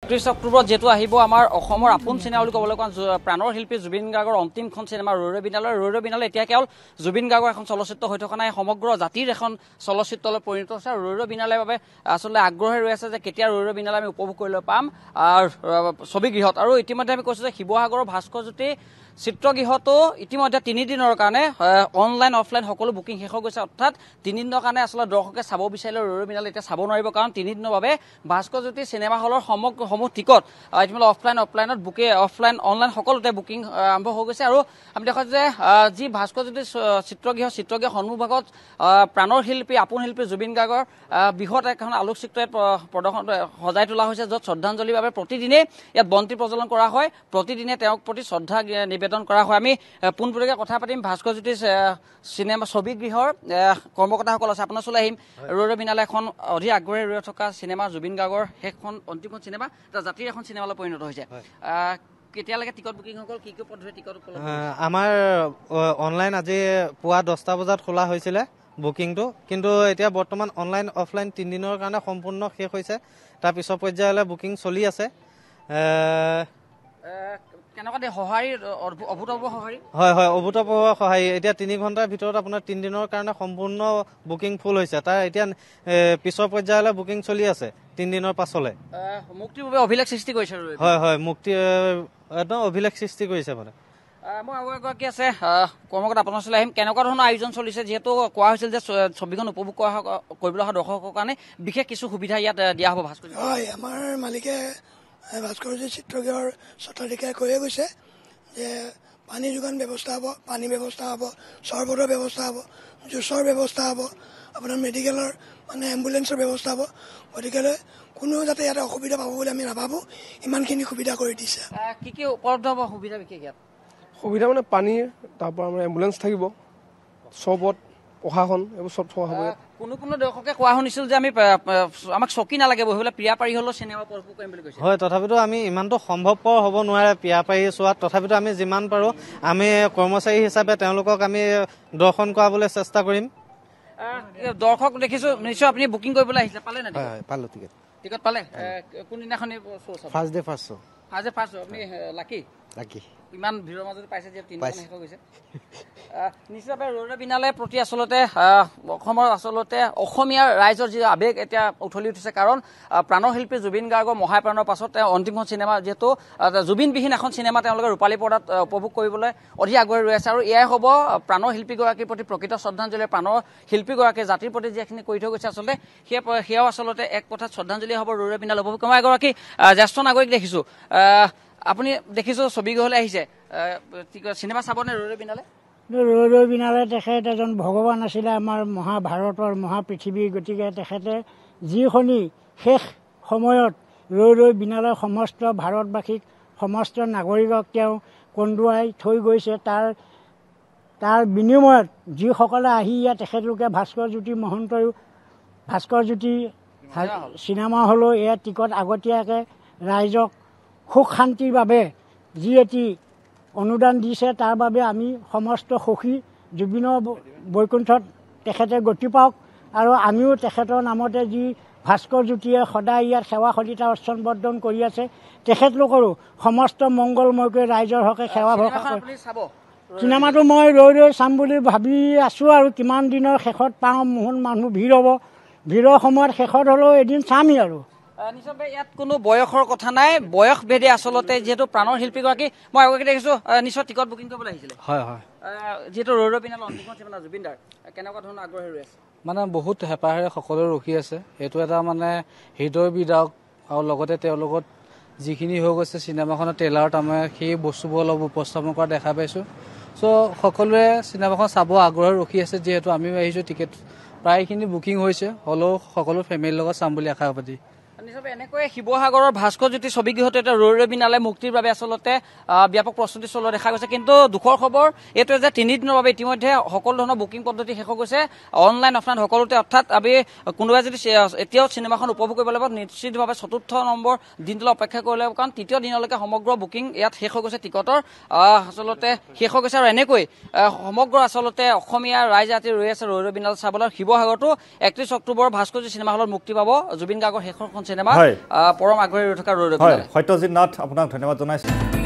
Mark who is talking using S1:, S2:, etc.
S1: 31 অক্টোবৰত যেটো আহিব আমাৰ অসমৰ আপোন চিনেমা বুলি ক'বলৈ কোৱা প্ৰাণৰ শিল্পী জুবিন গাৰ্গৰ অন্তিমখন চিনেমা ৰৈ বিনালৈ এতিয়া কেৱল জুবিন গাৰ্গৰ এখন চলচ্চিত্ৰ হৈ থকা নাই সমগ্ৰ জাতিৰ এখন চলচ্চিত্ৰলৈ পৰিণত হৈছে আৰু ৰৈ বিনালৈৰ বাবে আচলতে আগ্ৰহে ৰৈ আছে যে কেতিয়া ৰৈ বিনালৈ আমি উপভোগ কৰিবলৈ পাম ছবিগৃহত আৰু ইতিমধ্যে আমি কৈছো যে শিৱসাগৰৰ ভাস্কৰজ্যোতি চিত্ৰগৃহতো ইতিমধ্যে 3 দিনৰ কাৰণে অনলাইন অফলাইন সকলো বুকিং শেষ হৈ গৈছে অৰ্থাৎ 3 দিনৰ কাৰণে আচলতে দৰ্শকে চাব বিচাৰিলে ৰৈ বিনালৈ এতিয়া চাব নোৱাৰিব কাৰণ 3 দিনৰ বাবে ভাস্কৰজ্যোতি চিনেমা হলৰ সমূহ টিকট ইতিমধ্যে অফলাইনত অনলাইন সকলোতে বুকিং আৰম্ভ হৈ গৈছে আৰু আমি দেখা যে যি ভাস্কৰজ্যোতি চিত্ৰগৃহৰ সন্মুখভাগত প্ৰাণৰ শিল্পী আপোন শিল্পী জুবিন গাৰ্গৰ বৃহৎ এখন আলোকচিত্ৰ প্ৰদৰ্শন সজাই তোলা হৈছে য'ত শ্ৰদ্ধাঞ্জলিৰ বাবে প্ৰতিদিনে ইয়াত বন্তি প্ৰজ্বলন কৰা হয় প্ৰতিদিনে তেওঁক প্ৰতি শ্ৰদ্ধা নিবেদন কৰা হয় আমি পোনপটীয়াকৈ কথা পাতিম ভাস্কৰজ্যোতি চিনেমা ছবিগৃহৰ কৰ্মকৰ্তাসকল আছে আপোনাৰ ওচৰলৈ আহিম ৰৈ বিনালৈ এখন অধিক আগ্ৰহে ৰৈ থকা চিনেমা জুবিন গাৰ্গৰ শেষখন অন্তিমখন চিনেমা এটা জাতিৰ এখন চিনেমালৈ পৰিণত হৈছে কেতিয়ালৈকে টিকট বুকিং হ'ল কি পদ্ধতি টিকট উপলব্ধ
S2: আমাৰ অনলাইন আজি পুৱা 10টা বজাত খোলা হৈছিলে বুকিংটো কিন্তু এতিয়া বৰ্তমান অনলাইন অফলাইন 3 দিনৰ কাৰণে সম্পূৰ্ণ শেষ হৈছে তাৰ পিছৰ পৰ্যায়লৈ বুকিং চলি আছে
S1: কেনেকুৱা দে সঁহাৰি অভূতপূৰ্ব সঁহাৰি
S2: হয় অভূতপূৰ্ব সঁহাৰি এতিয়া 3 ঘণ্টাৰ ভিতৰত আপোনাৰ 3 দিনৰ কাৰণে সম্পূৰ্ণ বুকিং ফুল হৈছে তাৰ এতিয়া পিছৰ পৰ্যায়লৈ বুকিং চলি আছে 3 দিনৰ পাছলৈ
S1: মুক্তিৰ বাবে অভিলেখ সৃষ্টি কৰিছে
S2: হয় মুক্তি একদম অভিলেখ সৃষ্টি কৰিছে মানে
S1: মই আৰু এগৰাকী আছে কৰ্মকৰ্তা আপোনাৰ ওচৰলৈ আহিম কেনেকুৱা ধৰণৰ আয়োজন চলিছে যিহেতু কোৱা হৈছিল যে ছবিখন উপভোগ কৰিবলৈ অহা দৰ্শকৰ কাৰণে বিশেষ কিছু সুবিধা ইয়াত দিয়া হ'ব ভাস্কৰ
S3: হয় আমাৰ মালিকে ভাস্কৰজ্যোতি চিত্ৰগৃহৰ স্বত্বাধিকাৰী কৈয়ে গৈছে যে পানী যোগান ব্যৱস্থা হ'ব পানী ব্যৱস্থা হ'ব চৰবতৰ ব্যৱস্থা হ'ব জুচৰ ব্যৱস্থা হ'ব আপোনাৰ মেডিকেলৰ মানে এম্বুলেঞ্চৰ ব্যৱস্থা হ'ব গতিকেলৈ কোনো যাতে ইয়াতে অসুবিধা পাব বুলি আমি নাভাবোঁ ইমানখিনি সুবিধা কৰি দিছে
S1: কি উপলব্ধ হ'ব সুবিধা বিশেষ ইয়াত
S4: সুবিধা মানে পানী তাৰপৰা আমাৰ এম্বুলেঞ্চ থাকিব চৰবত প্ৰশাসন এইবোৰ চব থকা হ'ব
S1: কোনো দৰ্শকে কোৱা শুনিছিল যে আমাক চকী নালাগে বহিবলৈ পিয়া পাৰি হ'লেও চিনেমা উপভোগ কৰিম বুলি কৈছে
S2: হয় তথাপিতো আমি ইমানটো সম্ভৱপৰ হ'ব নোৱাৰে পিয়া পাৰি চোৱাত তথাপিতো আমি যিমান পাৰোঁ আমি কৰ্মচাৰী হিচাপে তেওঁলোকক আমি দৰ্শন কৰাবলৈ চেষ্টা কৰিম
S1: দৰ্শক দেখিছো নিশ্চয় আপুনি বুকিং কৰিবলৈ আহিছে পালে নে
S2: পালোঁ
S1: টিকট পালে কোনদিনাখন
S2: ফাৰ্ষ্ট ডে ফাৰ্ষ্ট
S1: আপুনি লাকি ইমান ভিৰৰ মাজতে পাইছে যে 3 দিন শেষ হৈ গৈছে নিশ্চয়ভাৱে ৰৈ বিনালৈ প্ৰতি আচলতে অসমৰ অসমীয়াৰ ৰাইজৰ যি আৱেগ এতিয়া উঠলি উঠিছে কাৰণ প্ৰাণৰ শিল্পী জুবিন গাৰ্গৰ মহাপ্ৰাণৰ পাছত তেওঁ অন্তিমখন চিনেমা যিহেতু জুবিনবিহীন এখন চিনেমা তেওঁলোকে ৰূপালী পৰ্দাত উপভোগ কৰিবলৈ অধিক আগ্ৰহী ৰৈ আছে আৰু এয়াই হ'ব প্ৰাণৰ শিল্পীগৰাকীৰ প্ৰতি প্ৰকৃত শ্ৰদ্ধাঞ্জলি প্ৰাণৰ শিল্পীগৰাকীয়ে জাতিৰ প্ৰতি যিখিনি কৰি থৈ গৈছে আচলতে সেয়াও আচলতে এক কথাত শ্ৰদ্ধাঞ্জলি হ'ব ৰৈ বিনালৈ উপভোগ মই এগৰাকী জ্যেষ্ঠ নাগৰিক দেখিছোঁ আপুনি দেখিছো ছবিগৃহলৈ আহিছে চিনেমা চাবনে ৰৈ বিনালৈ
S5: ৰৈ বিনালে তেখেত এজন ভগৱান আছিলে আমাৰ মহাভাৰতৰ মহাপৃথিৱীৰ গতিকে তেখেতে যিখনি শেষ সময়ত ৰৈ বিনালৈ সমস্ত ভাৰতবাসীক সমস্ত নাগৰিকক তেওঁ কন্দুৱাই থৈ গৈছে তাৰ বিনিময়ত যিসকলে আহি ইয়াত তেখেতলোকে ভাস্কৰজ্যোতি মহন্তয়ো ভাস্কৰজ্যোতি চিনেমা হলেও এয়া টিকট আগতীয়াকৈ ৰাইজক সুখ শান্তিৰ বাবে যি এটি অনুদান দিছে তাৰ বাবে আমি সমস্ত সুখী জুবিনৰ বৈকুণ্ঠত তেখেতে গতি পাওক আৰু আমিও তেখেতৰ নামতে যি ভাস্কৰজ্যোতিয়ে সদায় ইয়াত সেৱা সদিতা অৰ্চনবৰ্ধন কৰি আছে তেখেতলোকৰো সমস্ত মংগলময়কৈ ৰাইজৰ হকে সেৱা ভৰসা চিনেমাটো মই ৰৈ চাম বুলি ভাবি আছোঁ আৰু কিমান দিনৰ শেষত পাওঁ মানুহ ভিৰ হ'ব ভিৰৰ সময়ত শেষত হ'লেও এদিন চামেই আৰু
S1: নিশ্চয় ইয়াত কোনো বয়সৰ কথা নাই বয়স ভেদে আচলতে যিহেতু প্ৰাণৰ শিল্পীগৰাকী মই আগতে দেখিছোঁ নিশ্চয় টিকট বুকিং কৰিবলৈ আহিছিলে
S2: হয়
S1: যিহেতু ৰৈ বিনালৈ অন্তিমখন চিনেমা জুবিন দাৰ কেনেকুৱা ধৰণৰ আগ্ৰহী ৰৈ আছে
S6: মানে বহুত হেঁপাহেৰে সকলোৱে ৰখি আছে এইটো এটা মানে হৃদয় বিদাৰক আৰু লগতে তেওঁলোকত যিখিনি হৈ গৈছে চিনেমাখনৰ ট্ৰেইলাৰত আমি সেই বস্তুবোৰ অলপ উপস্থাপন কৰা দেখা পাইছোঁ চ' সকলোৱে চিনেমাখন চাব আগ্ৰহে ৰখি আছে যিহেতু আমিও আহিছোঁ টিকেট প্ৰায়খিনি বুকিং হৈছে হ'লেও সকলো ফেমিলিৰ লগত চাম বুলি আশা পাতি
S1: নিশ্চয় এনেকৈ শিৱসাগৰৰ ভাস্কৰজ্যোতি ছবিগৃহত এতিয়া ৰৈ বিনালৈ মুক্তিৰ বাবে আচলতে ব্যাপক প্ৰস্তুতি চলোৱা দেখা গৈছে কিন্তু দুখৰ খবৰ এইটোৱে যে 3 দিনৰ বাবে ইতিমধ্যে সকলো ধৰণৰ বুকিং পদ্ধতি শেষ হৈ গৈছে অনলাইন অফলাইন সকলোতে অৰ্থাৎ আমি কোনোবাই যদি এতিয়াও চিনেমাখন উপভোগ কৰিব লাগিব নিশ্চিতভাৱে 4ৰ্থ নম্বৰ দিনটোলৈ অপেক্ষা কৰিব লাগিব কাৰণ 3য় দিনলৈকে সমগ্ৰ বুকিং ইয়াত শেষ হৈ গৈছে টিকটৰ আচলতে শেষ হৈ গৈছে আৰু এনেকৈ সমগ্ৰ আচলতে অসমীয়া ৰাইজ জাতি ৰৈ আছে ৰৈ বিনালৈ চাবলৈ শিৱসাগৰতো 31 অক্টোবৰ ভাস্কৰজ্যোতি চিনেমা হলত মুক্তি পাব জুবিন গাৰ্গৰ শেষৰখন চিনেমা
S7: হয়।
S1: পৰম আগ্ৰহী হৈ থকা ৰৈ ৰৈ
S7: হয়
S1: বিনালে।
S7: সত্যজিৎ নাথ আপোনাক ধন্যবাদ জনাইছোঁ